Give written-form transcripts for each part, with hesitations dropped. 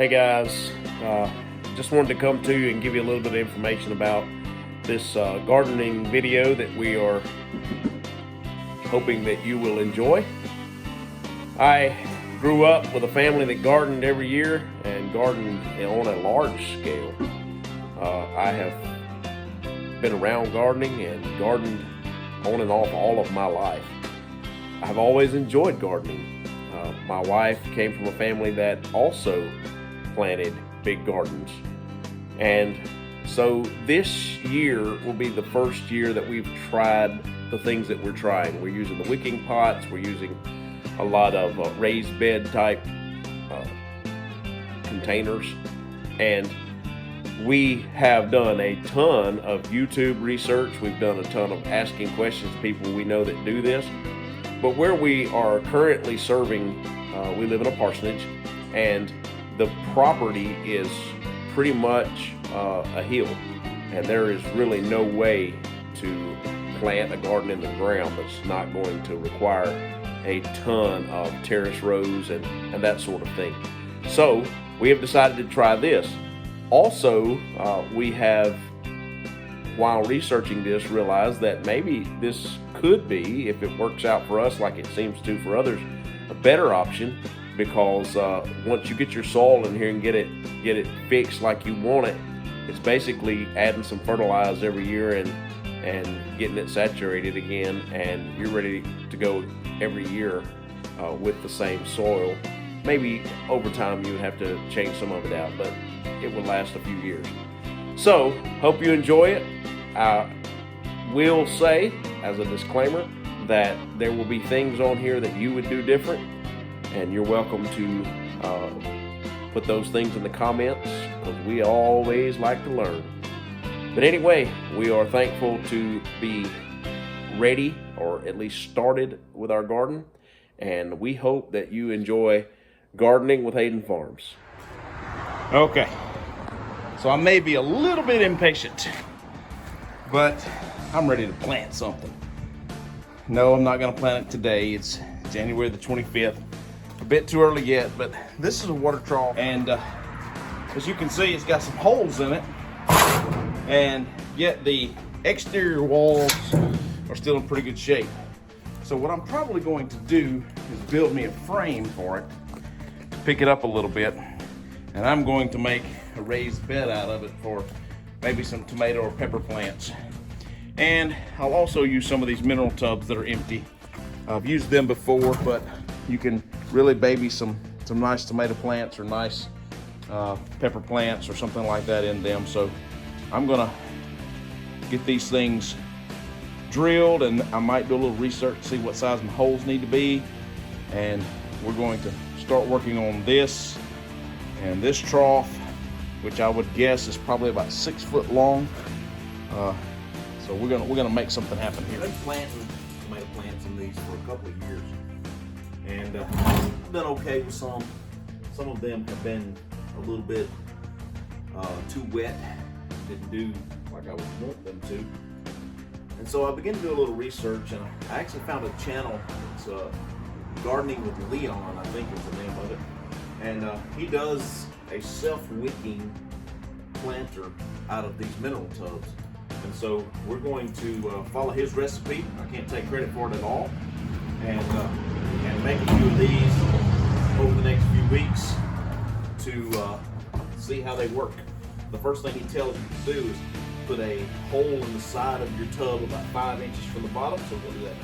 Hey guys, just wanted to come to you and give you a little bit of information about this gardening video that we are hoping that you will enjoy. I grew up with a family that gardened every year and gardened on a large scale. I have been around gardening and gardened on and off all of my life. I've always enjoyed gardening. My wife came from a family that also planted big gardens, and so this year will be the first year that we've tried the things that we're trying. We're using the wicking pots, we're using a lot of raised bed type containers, and we have done a ton of YouTube research. We've done a ton of asking questions to people we know that do this. But where we are currently serving, we live in a parsonage, and the property is pretty much a hill, and there is really no way to plant a garden in the ground that's not going to require a ton of terrace rows and that sort of thing. So we have decided to try this. Also, we have, while researching this, realized that maybe this could be, if it works out for us like it seems to for others, a better option, because once you get your soil in here and get it fixed like you want it, it's basically adding some fertilizer every year and getting it saturated again, and you're ready to go every year with the same soil. Maybe over time you would have to change some of it out, but it will last a few years. So, hope you enjoy it. I will say, as a disclaimer, that there will be things on here that you would do different, and you're welcome to put those things in the comments, because we always like to learn. But anyway, we are thankful to be ready, or at least started with our garden, and we hope that you enjoy gardening with Haden Farms. Okay, so I may be a little bit impatient, but I'm ready to plant something. No, I'm not gonna plant it today. It's January the 25th. A bit too early yet, but this is a water trough, and as you can see, it's got some holes in it, and yet the exterior walls are still in pretty good shape. So what I'm probably going to do is build me a frame for it, pick it up a little bit, and I'm going to make a raised bed out of it for maybe some tomato or pepper plants. And I'll also use some of these mineral tubs that are empty. I've used them before, but you can really baby some nice tomato plants or nice pepper plants or something like that in them. So I'm gonna get these things drilled, and I might do a little research to see what size my holes need to be, and we're going to start working on this and this trough, which I would guess is probably about 6 foot long. So we're gonna make something happen here. I've been planting tomato plants in these for a couple of years, and I've been okay with some. Some of them have been a little bit too wet, didn't do like I would want them to. And so I began to do a little research, and I actually found a channel. It's Gardening with Leon, I think is the name of it. And he does a self-wicking planter out of these mineral tubs. And so we're going to follow his recipe. I can't take credit for it at all. And make a few of these over the next few weeks to see how they work. The first thing he tells you to do is put a hole in the side of your tub about 5 inches from the bottom. So we'll do that.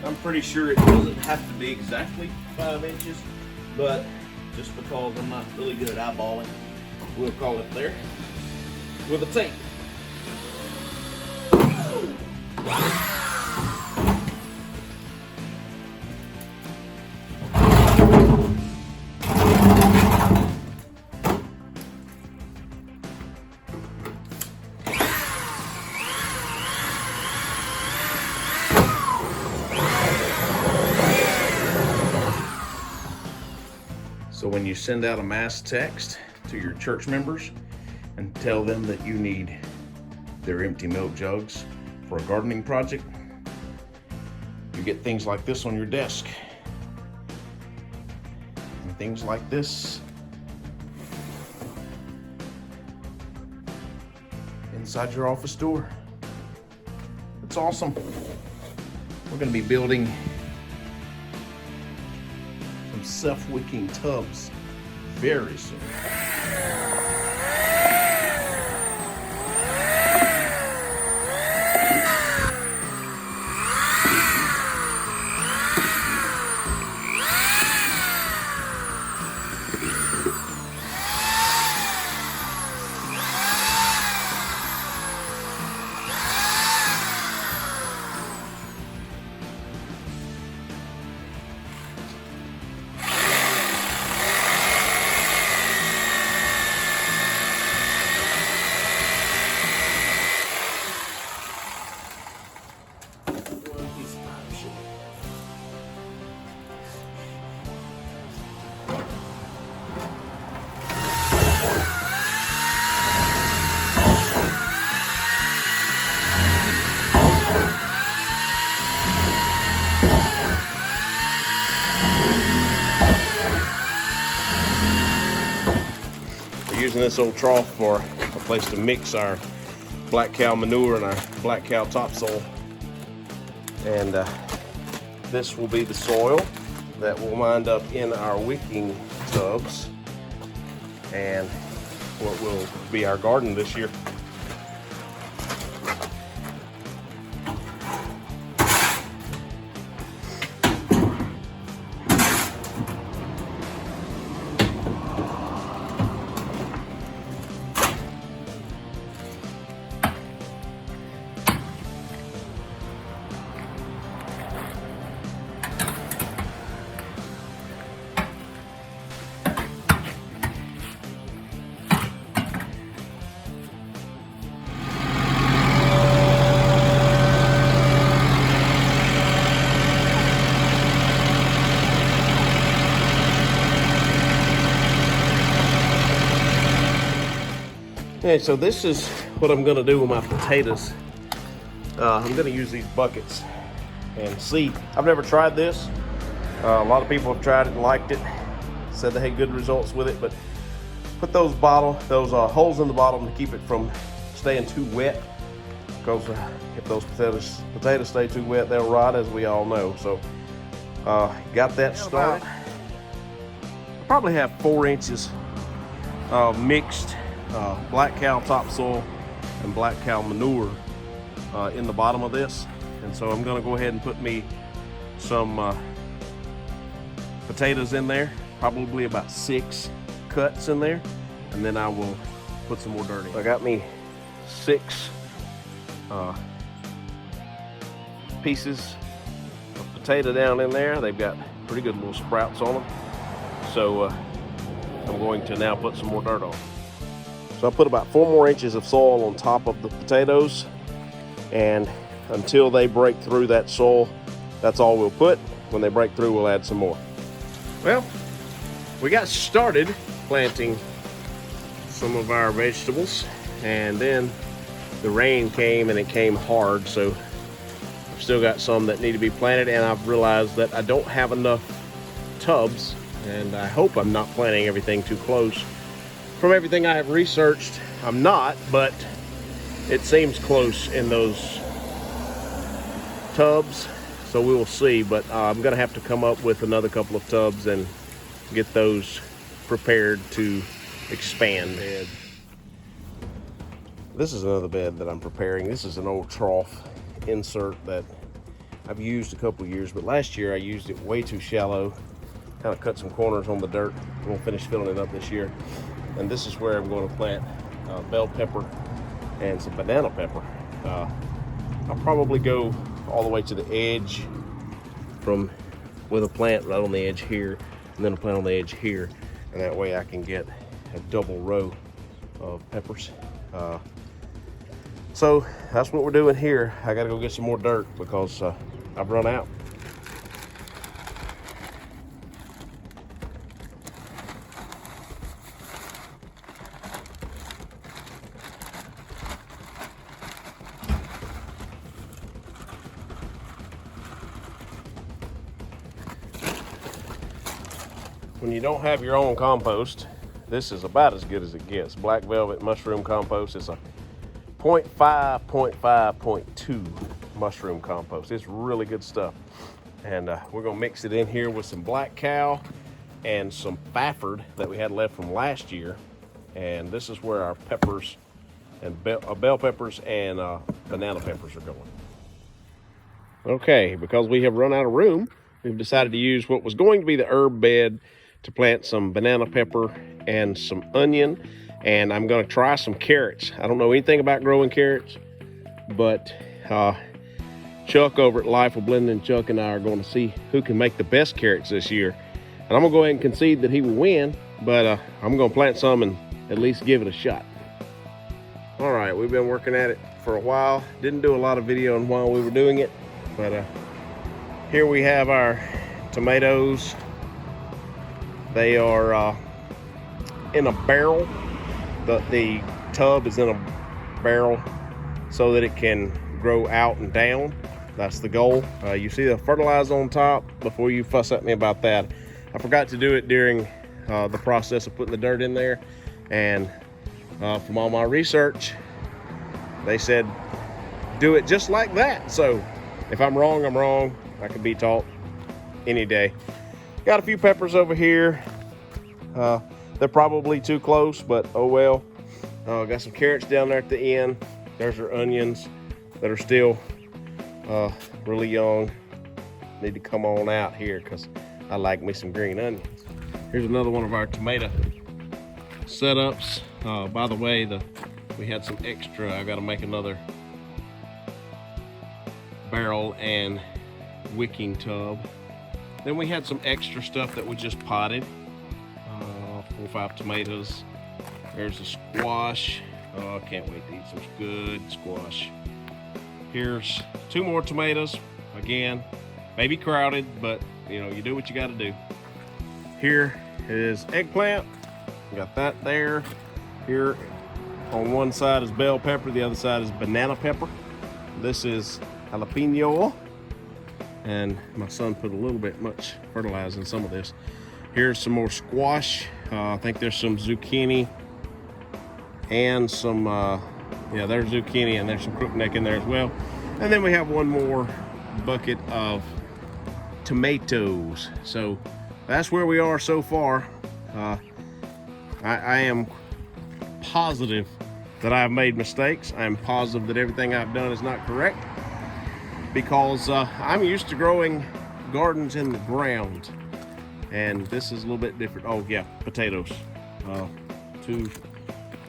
I'm pretty sure it doesn't have to be exactly 5 inches, but just because I'm not really good at eyeballing, we'll call it there with a tape. So when you send out a mass text to your church members and tell them that you need their empty milk jugs for a gardening project, you get things like this on your desk. And things like this inside your office door. It's awesome. We're going to be building some self-wicking tubs very soon. Using this old trough for a place to mix our black cow manure and our black cow topsoil. And this will be the soil that will wind up in our wicking tubs and what will be our garden this year. Okay, so this is what I'm gonna do with my potatoes. I'm gonna use these buckets and see. I've never tried this. A lot of people have tried it and liked it, said they had good results with it, but put those holes in the bottom to keep it from staying too wet, because if those potatoes stay too wet, they'll rot, as we all know. So got that started. I probably have 4 inches of mixed black cow topsoil and black cow manure in the bottom of this. And so I'm gonna go ahead and put me some potatoes in there, probably about 6 cuts in there, and then I will put some more dirt in. I got me 6 pieces of potato down in there. They've got pretty good little sprouts on them. So I'm going to now put some more dirt on. So I put about 4 more inches of soil on top of the potatoes, and until they break through that soil, that's all we'll put. When they break through, we'll add some more. Well, we got started planting some of our vegetables, and then the rain came and it came hard, so I've still got some that need to be planted, and I've realized that I don't have enough tubs, and I hope I'm not planting everything too close. From everything I have researched, I'm not, but it seems close in those tubs, so we will see. But I'm gonna have to come up with another couple of tubs and get those prepared to expand. This is another bed that I'm preparing. This is an old trough insert that I've used a couple years, but last year I used it way too shallow. Kind of cut some corners on the dirt. I'm gonna finish filling it up this year. And this is where I'm going to plant bell pepper and some banana pepper. I'll probably go all the way to the edge with a plant right on the edge here, and then a plant on the edge here, and that way I can get a double row of peppers. So that's what we're doing here. I gotta go get some more dirt because I've run out. when you don't have your own compost, this is about as good as it gets. Black Velvet Mushroom Compost. It's a 0.5, 0.5, 0.2 mushroom compost. It's really good stuff. And we're gonna mix it in here with some Black Cow and some Fafford that we had left from last year. And this is where our peppers and bell peppers and banana peppers are going. Okay, because we have run out of room, we've decided to use what was going to be the herb bed to plant some banana pepper and some onion. And I'm gonna try some carrots. I don't know anything about growing carrots, but Chuck over at Life of Blending, Chuck and I are gonna see who can make the best carrots this year. And I'm gonna go ahead and concede that he will win, but I'm gonna plant some and at least give it a shot. All right, we've been working at it for a while. Didn't do a lot of videoing while we were doing it, but here we have our tomatoes. They are in a barrel. The tub is in a barrel so that it can grow out and down. That's the goal. You see the fertilizer on top before you fuss at me about that. I forgot to do it during the process of putting the dirt in there. And from all my research, they said, do it just like that. So if I'm wrong, I'm wrong. I can be taught any day. Got a few peppers over here. They're probably too close, but oh well. Got some carrots down there at the end. There's our onions that are still really young. Need to come on out here because I like me some green onions. Here's another one of our tomato setups. By the way, we had some extra. I got to make another barrel and wicking tub. Then we had some extra stuff that we just potted. 4 or 5 tomatoes. There's a squash. Oh, I can't wait to eat some good squash. Here's 2 more tomatoes. Again, maybe crowded, but you know, you do what you got to do. Here is eggplant. We got that there. Here on one side is bell pepper, the other side is banana pepper. This is jalapeno. And my son put a little bit much fertilizer in some of this. Here's some more squash. I think there's some zucchini and some, yeah, there's zucchini and there's some crookneck in there as well. And then we have one more bucket of tomatoes. So that's where we are so far. I am positive that I've made mistakes. I'm positive that everything I've done is not correct because I'm used to growing gardens in the ground. And this is a little bit different. Oh yeah, potatoes. 2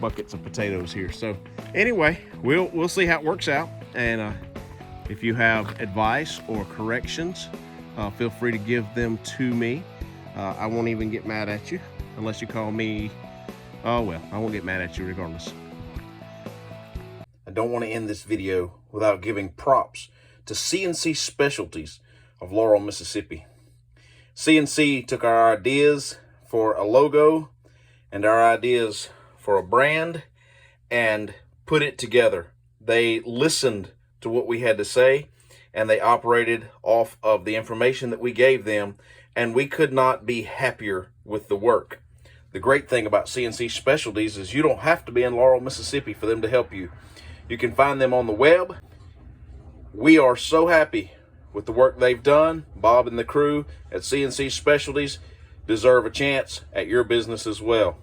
buckets of potatoes here. So anyway, we'll see how it works out. And if you have advice or corrections, feel free to give them to me. I won't even get mad at you unless you call me. Oh well, I won't get mad at you regardless. I don't want to end this video without giving props to CNC Specialties of Laurel, Mississippi. CNC took our ideas for a logo and our ideas for a brand and put it together. They listened to what we had to say and they operated off of the information that we gave them, and we could not be happier with the work. The great thing about CNC Specialties is you don't have to be in Laurel, Mississippi for them to help you. You can find them on the web. We are so happy with the work they've done. Bob and the crew at CNC Specialties deserve a chance at your business as well.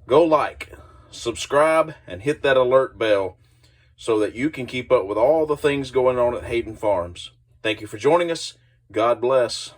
Go like, subscribe, and hit that alert bell so that you can keep up with all the things going on at Haden Farms. Thank you for joining us. God bless.